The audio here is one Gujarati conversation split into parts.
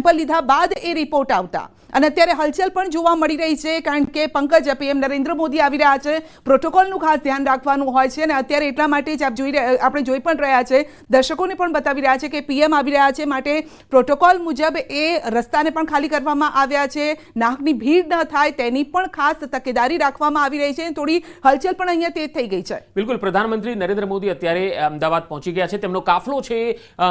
સેમ્પલ લીધા બાદ એ રિપોર્ટ આવતા અને અત્યારે હલચલ પણ જોવા મળી રહી છે કારણ કે પંકજ પીએમ નરેન્દ્ર મોદી આવી રહ્યા છે પ્રોટોકોલનું ખાસ ધ્યાન રાખવાનું હોય છે અને અત્યારે એટલા માટે જ આપણે જોઈ પણ રહ્યા છે દર્શકોને પણ બતાવી રહ્યા છે કે પીએમ આવી રહ્યા છે માટે પ્રોટોકોલ મુજબ એ રસ્તાને પણ ખાલી કરવામાં આવ્યા છે નાકની ભીડ ન થાય તેની પણ ખાસ તકેદારી રાખવામાં આવી રહી છે થોડી હલચલ પણ અહીંયા તેજ થઈ ગઈ છે બિલકુલ પ્રધાનમંત્રી નરેન્દ્ર મોદી અત્યારે અમદાવાદ પહોંચી ગયા છે તેમનો કાફલો છે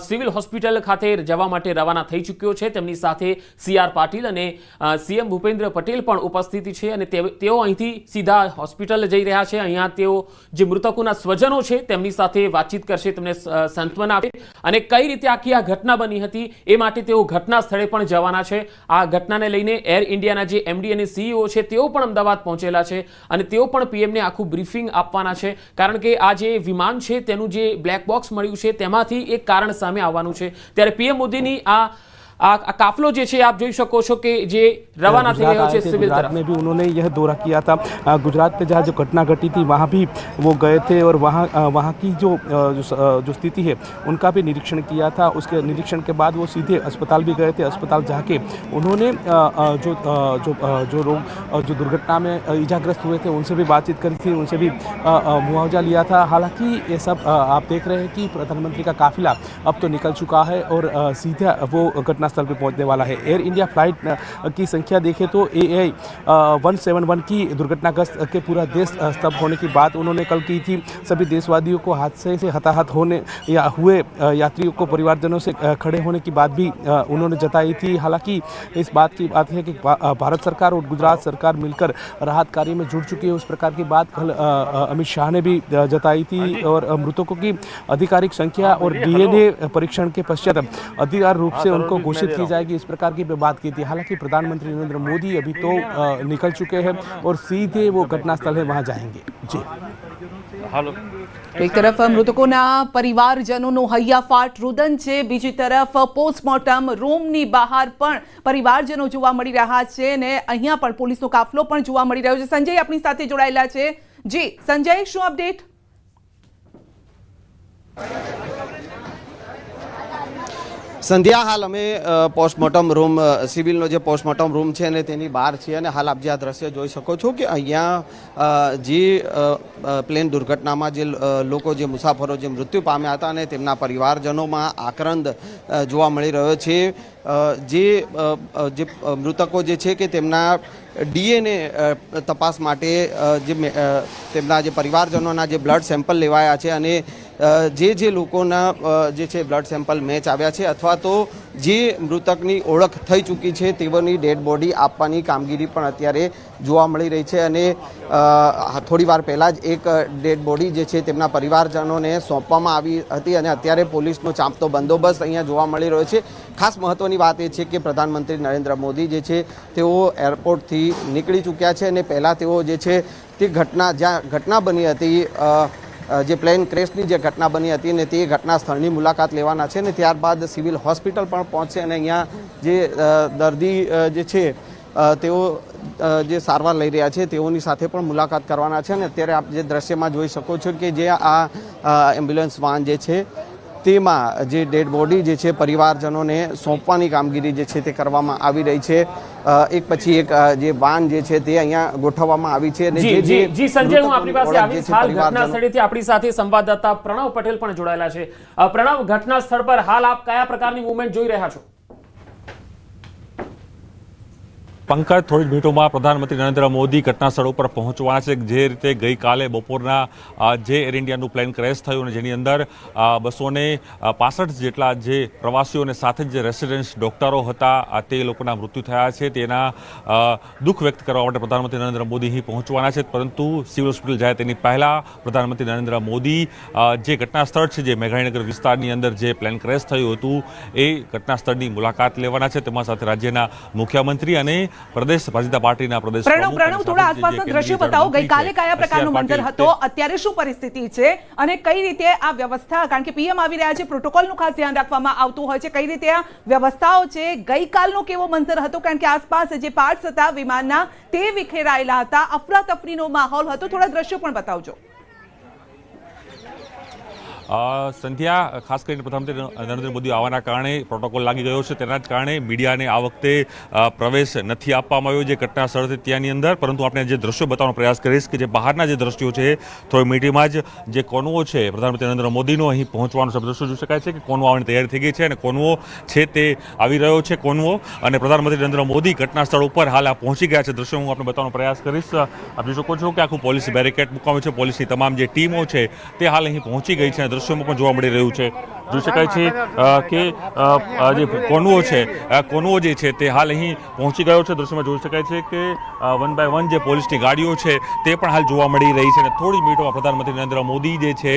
સિવિલ હોસ્પિટલ ખાતે જવા માટે રવાના થઈ ચૂક્યો છે તેમની સાથે CR પાટીલ અને સીએમ ભૂપેન્દ્ર પટેલ પણ ઉપસ્થિત છે અને તેઓ અહીંથી સીધા હોસ્પિટલ જઈ રહ્યા છે અહીંયા તેઓ જે મૃતકોના સ્વજનો છે તેમની સાથે વાતચીત કરશે તેમને સાંત્વના આપે અને કઈ રીતે આખી આ ઘટના બની હતી એ માટે તેઓ ઘટના સ્થળે પણ જવાના છે આ ઘટનાને લઈને એર ઇન્ડિયાના જે MD અને CEO છે તેઓ પણ અમદાવાદ પહોંચેલા છે અને તેઓ પણ પીએમને આખું બ્રીફિંગ આપવાના છે કારણ કે આ જે વિમાન છે તેનું જે બ્લેક બોક્સ મળ્યું છે તેમાંથી એક કારણ સામે આવવાનું છે ત્યારે પીએમ મોદીની આ काफलो जैसे आप જોઈ શકો છો કે જે रवाना થઈ રહ્યો છે सिविल तरफ में भी उन्होंने यह दौरा किया था गुजरात में जहाँ जो घटना घटी थी वहाँ भी वो गए थे और वहाँ की जो स्थिति है उनका भी निरीक्षण किया था उसके निरीक्षण के बाद वो सीधे अस्पताल भी गए थे अस्पताल जाके उन्होंने जो लोग जो दुर्घटना में ईजाग्रस्त हुए थे उनसे भी बातचीत करी थी उनसे भी मुआवजा लिया था हालांकि ये सब आप देख रहे हैं कि प्रधानमंत्री का काफिला अब तो निकल चुका है और सीधा वो घटना स्थल पर पहुंचने वाला है एयर इंडिया फ्लाइट की संख्या देखें तो AI 171 की दुर्घटनाग्रस्त के पूरा देश स्तब्ध होने की बात उन्होंने कल की थी सभी देशवादियों को हादसे से हताहत होने या हुए यात्रियों को परिवारजनों से खड़े होने की बात भी उन्होंने जताई थी हालांकि इस बात की बात है कि भारत सरकार और गुजरात सरकार मिलकर राहत कार्य में जुड़ चुकी है उस प्रकार की बात कल अमित शाह ने भी जताई थी और मृतकों की आधिकारिक संख्या और DNA परीक्षण के पश्चात अधिकार रूप से उनको घोषित की जाएगी इस प्रकार की बात की थी हालांकि प्रधानमंत्री नरेंद्र मोदी अभी तो निकल चुके हैं और सीधे वो घटनास्थल है वहां जाएंगे जी एक तरफ मृतकोना परिवारजनों हૈયાફાટ રુદન છે બીજી તરફ પોસ્ટમોર્ટમ રૂમની બહાર પણ પરિવારજનો જોવા મળી રહ્યા છે અને અહીંયા પણ પોલીસનો કાફલો પણ જોવા મળી રહ્યો છે સંજય આપણી સાથે જોડાયેલા છે જી સંજય શું અપડેટ संध्या हाल अमे पोस्टमोर्टम रूम सिविल जो पोस्टमोर्टम रूम है ने तेनी बहार छे अने हाल आप जे आ दृश्य जोई शको छो कि अहींया जे प्लेन दुर्घटना में जे लोको जे मुसाफरो जे मृत्यु पाम्या हता अने तेमना परिवारजनों में आक्रंद जोवा मळी रह्यो छे जे मृतको जे छे के तेमना DNA तपास माटे जे तेमना जे परिवारजनोना जे ब्लड सेम्पल लेवाया छे अने जे लोकोना जे छे ब्लड सेम्पल मैच आव्या छे अथवा तो जे मृतकनी ओळख थई चूकी छे तेवोनी डेड बॉडी आपवानी कामगीरी पण अत्यारे जोवा मळी रही छे अने थोड़ी वार पहला ज एक डेड बॉडी जे छे तेमना परिवारजनोने सोंपवामां आवी हती अने अत्यारे पोलीसनो चांपतो बंदोबस्त अहींया जोवा मळी रह्यो छे खास महत्वनी वात ए छे के प्रधानमंत्री नरेंद्र मोदी जे छे तेओ एरपोर्टथी निकળી चूक्या छे अने पहला तेओ जे छे ते घटना ज्यां घटना बनी हती जे प्लेन क्रेशनी जे घटना बनी हती ने ते घटना स्थळनी मुलाकात लेवाना छे ने त्यारबाद सिविल होस्पिटल पण पहोंचशे अने अहींया जे दर्दी जे छे तेओ जे सारवार लई रह्या छे तेओनी साथे पण मुलाकात करवाना छे अने अत्यारे आप जे दृश्यमां जोई शको छो कि जे आ एम्ब्युलन्स वाहन जे छे तेमां जे डेड बॉडी जे छे परिवारजनोने सोंपवानी कामगीरी जे छे ते करवामां आवी रही छे एक પછી એક જે વાન જે છે તે અહીંયા ગોઠવવામાં આવી છે અને જી સંજય હું આપની પાસે આવીશ હાલ ઘટના સ્થળેથી આપણી સાથે સંવાદદાતા પ્રણવ પટેલ પણ જોડાયેલા છે પ્રણવ ઘટના સ્થળ પર હાલ આપ કયા પ્રકારની મૂવમેન્ટ જોઈ રહ્યા છો पंकज थोड़ी मिनटों में प्रधानमंत्री नरेंद्र मोदी घटनास्थल पर पहुंचवाना है जे रीते गई काले बपोरना जे एर इंडिया प्लेन क्रेश थयुं जेनी अंदर 265 जेटला जे प्रवासीओ ने साथ जे रेसिडेंस डॉक्टरो हता ते लोकोना मृत्यु थया छे तेना दुख व्यक्त करवा माटे प्रधानमंत्री नरेंद्र मोदी ही पहुंचवाना छे परंतु सिविल होस्पिटल जाए तेनी पहला प्रधानमंत्री नरेंद्र मोदी जे घटनास्थल है जे मेघाणीनगर विस्तारनी अंदर जे प्लेन क्रेश थयुं हतुं ए घटनास्थळनी मुलाकात लेवाना छे तेमां साथे राज्यना मुख्यमंत्री अने प्रदेश भाजपा पार्टीना प्रदेश प्रणव थोड़ा आसपासना दृश्य बताओ गई काले कया प्रकारनो मंजर हतो अत्यारे शुं परिस्थिति छे अने कई रीते आ व्यवस्था कारण के पीएम आवी रह्या छे प्रोटोकॉलनुं खास ध्यान राखवामां आवतुं होय छे कई रीते आ व्यवस्थाओ छे गई कालनो केवो मंजर हतो कारण के आसपास जे पार्ट्स हता विमानना ते विखेरायेला हता अफरातफरीनो माहोल हतो थोड़ा दृश्यो पण बतावजो સંધ્યા, ખાસ કરીને પ્રધાનમંત્રી નરેન્દ્ર મોદી આવવાના કારણે પ્રોટોકોલ લાગી ગયો છે, તેના જ કારણે મીડિયાને આ વખતે પ્રવેશ નથી આપવામાં આવ્યો જે ઘટના સ્થળ છે ત્યાંની અંદર. પરંતુ આપણે જે દ્રશ્યો બતાવવાનો પ્રયાસ કરીશ કે જે બહારના જે દ્રશ્યો છે, થોડી મીડિયામાં જ જે કોનવો છે પ્રધાનમંત્રી નરેન્દ્ર મોદીનો અહીં પહોંચવાનો દ્રશ્યો જોઈ શકાય છે કે કોનવો આવવાની તૈયારી થઈ ગઈ છે અને કોનવો છે તે આવી રહ્યો છે કોનવો, અને પ્રધાનમંત્રી નરેન્દ્ર મોદી ઘટના સ્થળ ઉપર હાલ આ પહોંચી ગયા છે. દ્રશ્યો હું આપણે બતાવવાનો પ્રયાસ કરીશ. આપ જોઈ શકો છો કે આખું પોલીસ બેરિકેડ મૂકવામાં છે, પોલીસની તમામ જે ટીમો છે તે હાલ અહીં પહોંચી ગઈ છે અને દ્રશ્યોમાં પણ જોવા મળી રહ્યું છે. જોઈ શકાય છે કે જે કોનવો છે, કોનવો જે છે તે હાલ અહીં પહોંચી ગયો છે. દ્રશ્યમાં જોઈ શકાય છે કે 1 બાય 1 જે પોલીસની ગાડીઓ છે તે પણ હાલ જોવા મળી રહી છે અને થોડી મિનિટોમાં પ્રધાનમંત્રી નરેન્દ્ર મોદી જે છે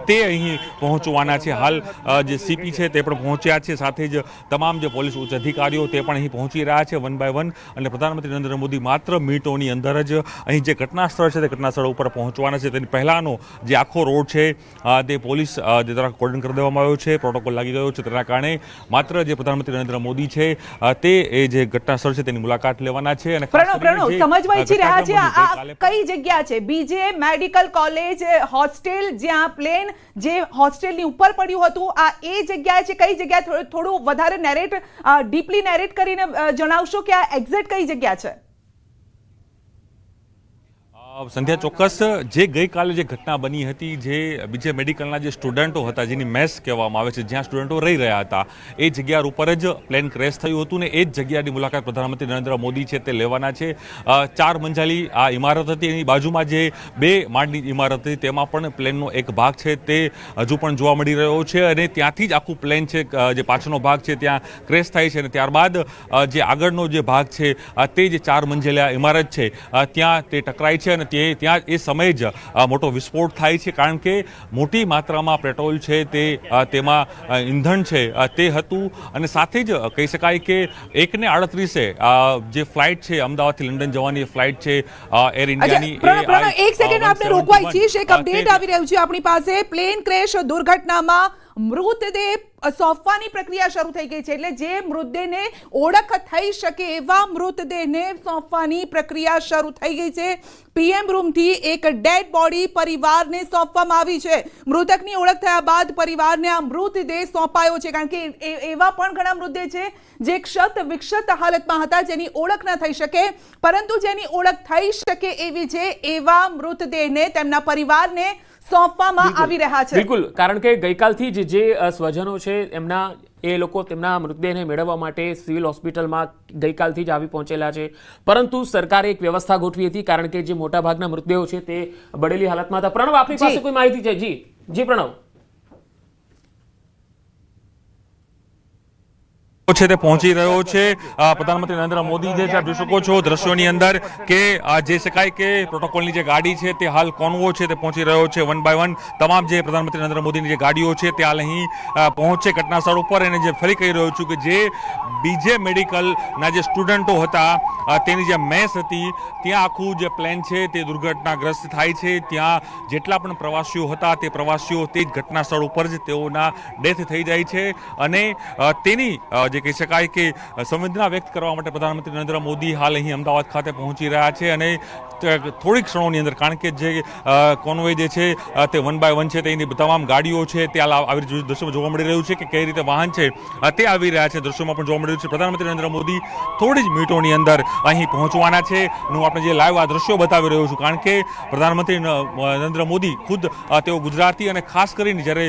તે અહીં પહોંચવાના છે. હાલ જે સીપી છે તે પણ પહોંચ્યા છે, સાથે જ તમામ જે પોલીસ ઉચ્ચ અધિકારીઓ તે પણ અહીં પહોંચી રહ્યા છે 1 બાય 1, અને પ્રધાનમંત્રી નરેન્દ્ર મોદી માત્ર મિનિટોની અંદર જ અહીં જે ઘટના સ્થળ છે તે ઘટના સ્થળ ઉપર પહોંચવાના છે. તેની પહેલાંનો જે આખો રોડ છે તે પોલીસ જે દ્વારા કોર્ડન કરી દેવામાં આવ્યો છે, પ્રોટોકોલ લાગી ગયો છે, તેના કારણે માત્ર જે પ્રધાનમંત્રી નરેન્દ્ર મોદી છે તે એ જે ઘટના સ્થળ છે તેની મુલાકાત લેવાના છે. અને પ્રણવ સમજવા ઈચ્છી રહ્યા છે આ કઈ જગ્યા છે? બીજે મેડિકલ કોલેજ હોસ્ટેલ જ્યાં પ્લેન જે હોસ્ટેલની ઉપર પડ્યું હતું, આ એ જગ્યા છે? કઈ જગ્યા? થોડું વધારે ડીપલી નેરેટ કરીને જણાવશો કે આ એક્ઝેક્ટ કઈ જગ્યા છે? સંધ્યા, ચોક્કસ જે ગઈકાલે જે ઘટના બની હતી, જે બીજે મેડિકલના જે સ્ટુડન્ટો હતા જેની મેસ કહેવામાં આવે છે, જ્યાં સ્ટુડન્ટો રહી રહ્યા હતા, એ જગ્યા ઉપર જ પ્લેન ક્રેશ થયું હતું ને એ જ જગ્યાની મુલાકાત પ્રધાનમંત્રી નરેન્દ્ર મોદી છે તે લેવાના છે. 4 મંજિલી આ ઇમારત હતી, એની બાજુમાં જે 2 માળની ઇમારત હતી તેમાં પણ પ્લેનનો એક ભાગ છે તે હજુ પણ જોવા મળી રહ્યો છે અને ત્યાંથી જ આખું પ્લેન છે જે પાછળનો ભાગ છે ત્યાં ક્રેશ થાય છે અને ત્યારબાદ જે આગળનો જે ભાગ છે તે જે 4 મંજિલા ઇમારત છે ત્યાં તે ટકરાય છે અને ત્યાં એ સમયે જ મોટો વિસ્ફોટ થાય છે, કારણ કે મોટી માત્રામાં પેટ્રોલ છે તે તેમાં ઈંધણ છે તે હતું અને સાથે જ કહી શકાય કે 1:38 જે ફ્લાઇટ છે અમદાવાદથી લંડન જવાની ફ્લાઇટ છે એર ઇન્ડિયાની. એક સેકન્ડ આપણે રોકવા ઈચ્છીશ, એક અપડેટ આવી રહ્યું છે આપણી પાસે. પ્લેન ક્રેશ દુર્ઘટનામાં મૃતદેહ સોંપવાની પ્રક્રિયા શરૂ થઈ ગઈ છે, એટલે જે મૃતદેહને ઓળખ થઈ શકે એવા મૃતદેહને સોંપવાની પ્રક્રિયા શરૂ થઈ ગઈ છે. પીએમ રૂમથી એક ડેડ બોડી પરિવારને સોંપવામાં આવી છે. મૃતકની ઓળખ થયા બાદ પરિવારને આ મૃતદેહ સોંપાયો છે, કારણ કે એવા પણ ઘણા મૃતદેહ છે જે ક્ષત વિક્ષત હાલતમાં હતા, જેની ઓળખ ન થઈ શકે, પરંતુ જેની ઓળખ થઈ શકે એવી છે એવા મૃતદેહને તેમના પરિવારને સોંપવામાં આવી રહ્યા છે. બિલકુલ, કારણ કે ગઈકાલથી જ જે સ્વજનો છે એમના એ લોકો તેમના મૃતદેહને મેળવવા માટે સિવિલ હોસ્પિટલમાં ગઈકાલથી જ આવી પહોંચેલા છે, પરંતુ સરકારે એક વ્યવસ્થા ગોઠવી હતી, કારણ કે જે મોટાભાગના મૃતદેહો છે તે બળેલી હાલતમાં હતા. પ્રણવ, આપની પાસે કોઈ માહિતી છે? જી પ્રણવ. છે તે પહોંચી રહ્યો છે પ્રધાનમંત્રી નરેન્દ્ર મોદી જે આપ જોઈ શકો છો દ્રશ્યોની અંદર કે જે શકાય કે પ્રોટોકોલની જે ગાડી છે તે હાલ કોનવો છે તે પહોંચી રહ્યો છે 1 બાય 1. તમામ જે પ્રધાનમંત્રી નરેન્દ્ર મોદીની જે ગાડીઓ છે તે હાલ અહીં પહોંચે ઘટના સ્થળ ઉપર. અને જે ફરી કહી રહ્યો છું કે જે બીજે મેડિકલના જે સ્ટુડન્ટો હતા તેની જે મેસ હતી ત્યાં આખું જે પ્લેન છે તે દુર્ઘટનાગ્રસ્ત થાય છે. ત્યાં જેટલા પણ પ્રવાસીઓ હતા તે પ્રવાસીઓ તે જ ઘટના સ્થળ ઉપર જ તેઓના ડેથ થઈ જાય છે અને તેની જે કહી શકાય કે સંવેદના વ્યક્ત કરવા માટે પ્રધાનમંત્રી નરેન્દ્ર મોદી હાલ અહીં અમદાવાદ ખાતે પહોંચી રહ્યા છે અને થોડીક ક્ષણોની અંદર, કારણ કે જે કોન્વોય જે છે તે 1 બાય 1 છે તેની તમામ ગાડીઓ છે તે આવી દ્રશ્યોમાં જોવા મળી રહ્યું છે કે કઈ રીતે વાહન છે તે આવી રહ્યા છે. દ્રશ્યોમાં પણ જોવા મળી રહ્યું છે પ્રધાનમંત્રી નરેન્દ્ર મોદી થોડી જ મિનિટોની અંદર અહીં પહોંચવાના છે. હું આપણે જે લાઈવ આ દ્રશ્યો બતાવી રહ્યો છું, કારણ કે પ્રધાનમંત્રી નરેન્દ્ર મોદી ખુદ તેઓ ગુજરાતી અને ખાસ કરીને જ્યારે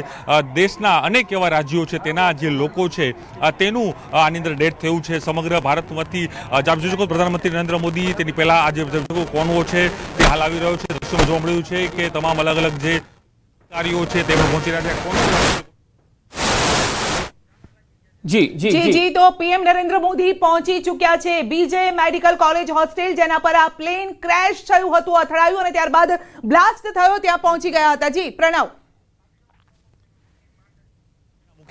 દેશના અનેક એવા રાજ્યો છે તેના જે લોકો છે તેનું આની અંદર ડેથ થયું છે સમગ્ર ભારતમાંથી. આપ જોઈ શકો પ્રધાનમંત્રી નરેન્દ્ર મોદી તેની પહેલા આજે કોનવો છે તે હાલ આવી રહ્યો છે. દ્રશ્યોમાં જોવા મળ્યું છે કે તમામ અલગ અલગ જે અધિકારીઓ છે તે પણ પહોંચી રહ્યા છે. જી તો પીએમ નરેન્દ્ર મોદી પહોંચી ચૂક્યા છે બીજે મેડિકલ કોલેજ હોસ્ટેલ, જેના પર આ પ્લેન ક્રેશ થયું હતું, અથડાયું અને ત્યારબાદ બ્લાસ્ટ થયો, ત્યાં પહોંચી ગયા હતા. જી પ્રણવ.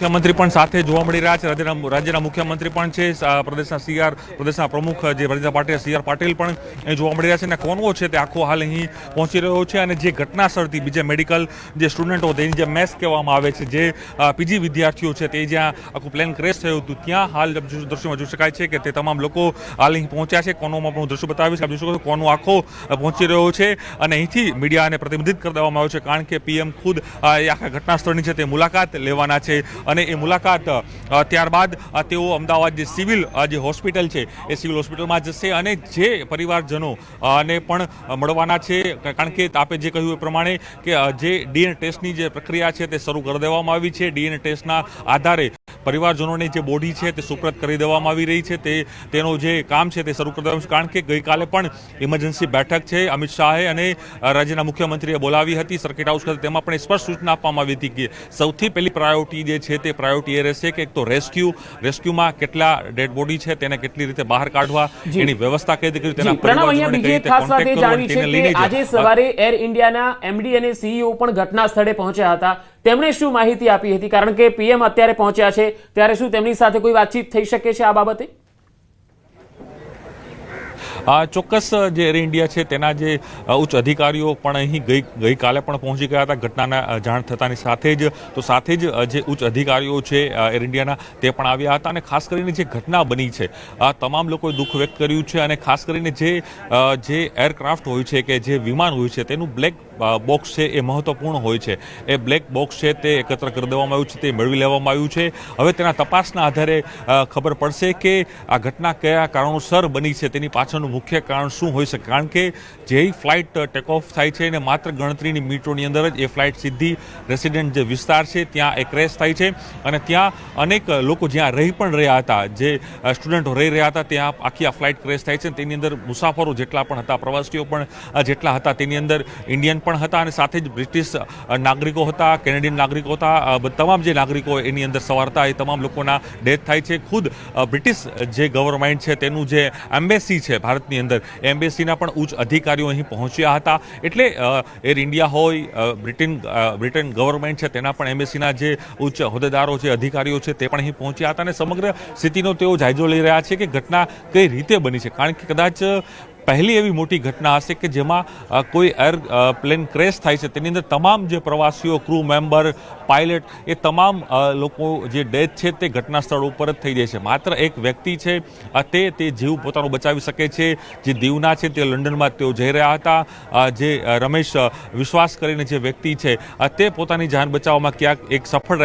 મુખ્યમંત્રી પણ સાથે જોવા મળી રહ્યા છે, રાજ્યના મુખ્યમંત્રી પણ છે, પ્રદેશના પ્રમુખ જે ભારતીય પાર્ટી CR પાટીલ પણ અહીં જોવા મળી રહ્યા છે અને કોન્વો છે તે આખો હાલ અહીં પહોંચી રહ્યો છે અને જે ઘટના સ્થળથી બીજા મેડિકલ જે સ્ટુડન્ટો તેની જે મેસ કહેવામાં આવે છે, જે PG વિદ્યાર્થીઓ છે તે જ્યાં આખું પ્લેન ક્રેશ થયું હતું ત્યાં હાલ દ્રશ્યોમાં જોઈ શકાય છે કે તે તમામ લોકો હાલ અહીં પહોંચ્યા છે. કોન્વોમાં પણ હું દ્રશ્યો બતાવીશ, આપ જોઈ શકો છો કોન્વો આખો પહોંચી રહ્યો છે અને અહીંથી મીડિયાને પ્રતિબંધિત કરી દેવામાં આવ્યો છે કારણ કે PM ખુદ આખા ઘટના સ્થળની છે તે મુલાકાત લેવાના છે અને એ મુલાકાત ત્યારબાદ તેઓ અમદાવાદ જે સિવિલ જે હોસ્પિટલ છે એ સિવિલ હોસ્પિટલમાં જશે અને જે પરિવારજનો ને પણ મળવાના છે કારણ કે આપે જે કહ્યું એ પ્રમાણે કે જે DNA ટેસ્ટની જે પ્રક્રિયા છે તે શરૂ કરી દેવામાં આવી છે. DNA ટેસ્ટના આધારે પરિવારજનોની જે બોડી છે તે સુપ્રત કરી દેવામાં આવી રહી છે, તેનો જે કામ છે તે શરૂ કરી દેવામાં કારણ કે ગઈકાલે પણ ઇમરજન્સી બેઠક છે અમિત શાહે અને રાજ્યના મુખ્યમંત્રીએ બોલાવી હતી સર્કિટ હાઉસ ખાતે. તેમાં પણ સ્પષ્ટ સૂચના આપવામાં આવી હતી કે સૌથી પહેલી પ્રાયોરિટી જે છે તે પ્રાયોરિટી એ રહેશે કે એક તો રેસ્ક્યુમાં કેટલા ડેડ બોડી છે તેને કેટલી રીતે બહાર કાઢવા, એની વ્યવસ્થા કઈ રીતે તેના પરિવારજનોને કઈ રીતે કોન્ટેક્ટ કરવો તેને લઈને આજે સવારે એર ઇન્ડિયાના MD અને CEO પણ ઘટના સ્થળે પહોંચ્યા હતા. તેમણે શું માહિતી આપી હતી કારણ કે PM અત્યારે પહોંચ્યા છે ત્યારે શું તેમની સાથે કોઈ વાતચીત થઈ શકે છે આ બાબતે? ચોક્કસ જે એર ઇન્ડિયા છે તેના જે ઉચ્ચ અધિકારીઓ પણ અહીં ગઈકાલે પણ પહોંચી ગયા હતા ઘટનાના જાણ થતાની સાથે જ જે ઉચ્ચ અધિકારીઓ છે એર ઇન્ડિયાના તે પણ આવ્યા હતા અને ખાસ કરીને જે ઘટના બની છે તમામ લોકોએ દુઃખ વ્યક્ત કર્યું છે અને ખાસ કરીને જે એરક્રાફ્ટ હોય છે કે જે વિમાન હોય છે તેનું બ્લેક બોક્સ છે એ મહત્વપૂર્ણ હોય છે. એ બ્લેક બોક્સ છે તે એકત્ર કરી દેવામાં આવ્યું છે, તે મેળવી લેવામાં આવ્યું છે. હવે તેના તપાસના આધારે ખબર પડશે કે આ ઘટના કયા કારણોસર બની છે, તેની પાછળનું મુખ્ય કારણ શું હોઈ શકે કારણ કે જે ફ્લાઇટ ટેક ઓફ થાય છે અને માત્ર ગણતરીની મિનિટોની અંદર જ એ ફ્લાઇટ સીધી રેસિડેન્ટ જે વિસ્તાર છે ત્યાં એ ક્રેશ થાય છે અને ત્યાં અનેક લોકો જ્યાં રહી પણ રહ્યા હતા, જે સ્ટુડન્ટો રહી રહ્યા હતા ત્યાં આખી આ ફ્લાઇટ ક્રેશ થાય છે. તેની અંદર મુસાફરો જેટલા પણ હતા, પ્રવાસીઓ પણ જેટલા હતા તેની અંદર ઇન્ડિયન પણ હતા અને સાથે જ બ્રિટિશ નાગરિકો હતા, કેનેડિયન નાગરિકો હતા, તમામ જે નાગરિકો એની અંદર સવાર હતા એ તમામ લોકોના ડેથ થાય છે. ખુદ બ્રિટિશ જે ગવર્મેન્ટ છે તેનું જે એમ્બેસી છે ભારતની અંદર, એમ્બેસીના પણ ઉચ્ચ અધિકારીઓ અહીં પહોંચ્યા હતા. એટલે એર ઇન્ડિયા હોય, બ્રિટન ગવર્મેન્ટ છે તેના પણ એમ્બેસીના જે ઉચ્ચ હોદ્દેદારો છે, અધિકારીઓ છે તે પણ અહીં પહોંચ્યા હતા અને સમગ્ર સ્થિતિનો તેઓ જાયજો લઈ રહ્યા છે કે ઘટના કઈ રીતે બની છે કારણ કે કદાચ પહેલી એવી મોટી ઘટના હશે કે જેમાં કોઈ પ્લેન ક્રેશ થાય છે તેની અંદર તમામ જે પ્રવાસીઓ, ક્રૂ મેમ્બર, પાયલટ એ તમામ લોકો જે ડેથ છે તે ઘટના સ્થળ ઉપર જ થઈ જાય છે. માત્ર એક વ્યક્તિ છે તે જીવ પોતાનો બચાવી શકે છે. જે દીવના છે તે લંડનમાં તેઓ જઈ રહ્યા હતા. જે રમેશ વિશ્વાસ કરીને જે વ્યક્તિ છે તે પોતાની જાન બચાવવામાં ક્યાંક એક સફળ